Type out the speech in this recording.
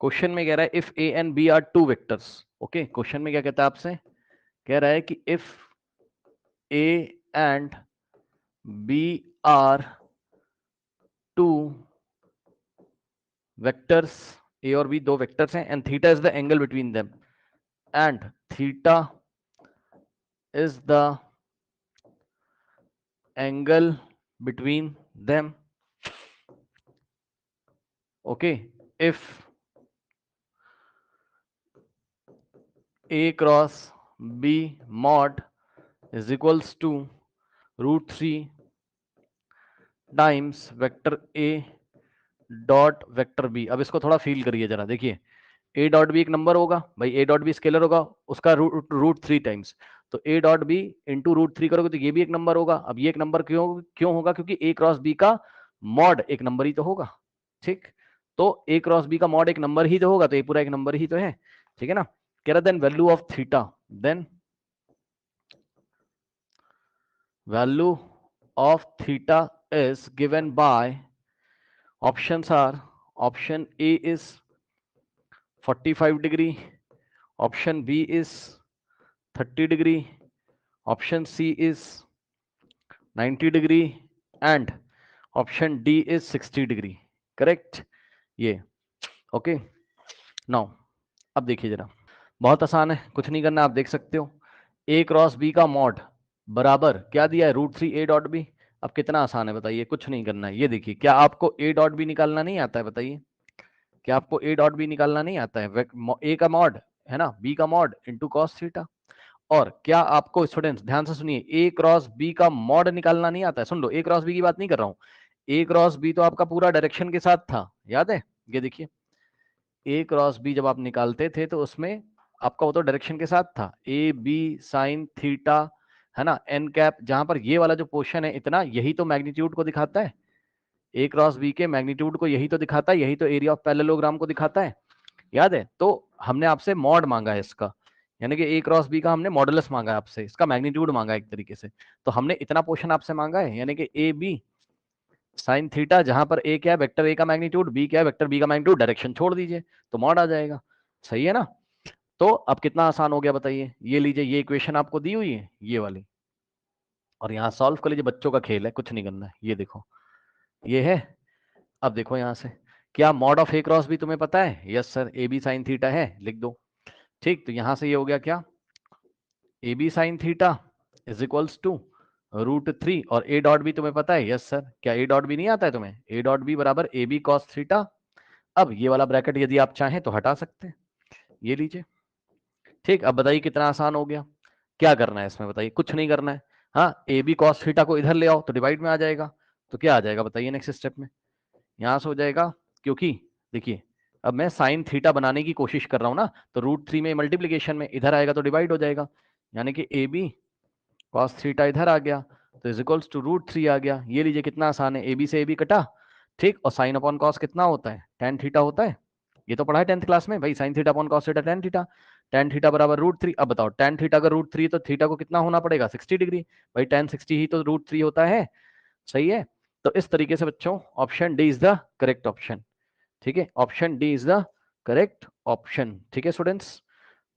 Question में कह रहा है if A and B are two vectors. Okay, question में क्या कहता है आपसे, कह रहा है कि if A and B are two vectors, A और बी दो वेक्टर्स हैं, and theta is the angle between them, and theta is the angle between them. Okay, if A cross B mod is equals to √3 times vector A dot vector B। अब इसको थोड़ा feel करिए जरा, देखिए A dot B एक number होगा भाई, A dot B scalar होगा, उसका √3 टाइम्स, तो A डॉट बी इंटू √3 करोगे तो ये भी एक नंबर होगा। अब ये एक नंबर क्यों क्यों होगा, क्योंकि A क्रॉस B का मॉड एक नंबर ही तो होगा। ठीक, तो A क्रॉस B का मॉड एक नंबर ही तो होगा, तो ये पूरा एक नंबर ही तो है। ठीक है ना, कह रहा then value of theta, then value of theta is given by, options are, option A is 45 degree, option B is 30 degree, option C is 90 degree, and option D is 60 degree। Correct ये। Okay, now अब देखिए जरा, बहुत आसान है, कुछ नहीं करना, आप देख सकते हो। ए क्रॉस बी का मॉड बराबर क्या दिया है, √3 ए डॉट बी। अब कितना आसान है बताइए, कुछ नहीं करना है। ये देखिए, क्या आपको ए डॉट बी निकालना नहीं आता है, बताइए, क्या आपको ए डॉट बी निकालना नहीं आता है। ए का मॉड है ना, बी का मॉड इंटू कॉस थीटा। और क्या आपको, स्टूडेंट्स ध्यान से सुनिए, ए क्रॉस बी का मॉड निकालना नहीं आता है। सुन लो, ए क्रॉस बी की बात नहीं कर रहा हूं, ए क्रॉस बी तो आपका पूरा डायरेक्शन के साथ था, याद है। ये देखिए, ए क्रॉस बी जब आप निकालते थे तो उसमें आपका वो तो डायरेक्शन के साथ था, ए बी साइन थीटा, है ना, एन कैप, जहां पर ये वाला जो पोर्शन है इतना, यही तो मैग्नीट्यूड को दिखाता है। ए क्रॉस बी के मैग्नीट्यूड को यही तो दिखाता है, यही तो एरिया ऑफ पैरेललोग्राम को दिखाता है, याद है। तो हमने आपसे मॉड मांगा है इसका, यानी कि ए क्रॉस बी का हमने मॉडुलस मांगा है आपसे, इसका मैग्नीट्यूड मांगा है एक तरीके से। तो हमने इतना पोर्शन आपसे मांगा है, यानी कि ए बी साइन थीटा, जहां पर ए क्या है, वेक्टर ए का मैग्नीट्यूड, बी क्या है, वेक्टर बी का मैग्नीट्यूड, डायरेक्शन छोड़ दीजिए तो मॉड आ जाएगा। सही है ना। तो अब कितना आसान हो गया बताइए। ये लीजिए, ये इक्वेशन आपको दी हुई है ये वाली, और यहाँ सॉल्व कर लीजिए, बच्चों का खेल है, कुछ नहीं करना है। ये देखो, ये है। अब देखो यहाँ से, क्या mod of A cross B तुम्हें पता है। Yes sir, A B sine theta है, लिख दो। ठीक, तो यहां से ये हो गया क्या, A B sine theta is equals to √3, और ए डॉट बी तुम्हें पता है। यस सर, क्या ए डॉट बी नहीं आता है तुम्हें, ए डॉट बी बराबर ए बी कॉस थीटा। अब ये वाला ब्रैकेट यदि आप चाहें तो हटा सकते हैं, ये लीजिए। ठीक, अब बताइए कितना आसान हो गया। क्या करना है इसमें बताइए, कुछ नहीं करना है। हाँ, ए बी कॉस थीटा को इधर ले आओ तो डिवाइड में आ जाएगा, तो क्या आ जाएगा बताइए नेक्स्ट स्टेप में, यहां से हो जाएगा। क्योंकि देखिए, अब मैं साइन थीटा बनाने की कोशिश कर रहा हूं ना, तो √3 में मल्टीप्लीकेशन में इधर आएगा तो डिवाइड हो जाएगा, यानी कि ए बी कॉस थीटा इधर आ गया, तो इज इक्वल्स टू √3 आ गया। ये लीजिए कितना आसान है, ए बी से ए बी कटा। ठीक, और साइन अपॉन कॉस कितना होता है, टेन थीटा होता है। ये तो पढ़ा है 10th क्लास में भाई, sine theta upon cos theta tan theta, tan theta बराबर √3। अब बताओ, टेन थीटा अगर √3 तो थीटा को कितना होना पड़ेगा, 60 डिग्री। भाई टेन 60 ही तो √3 होता है। सही है, तो इस तरीके से बच्चों option D is the correct option. ठीक है, option D is the correct option. ठीक है स्टूडेंट्स।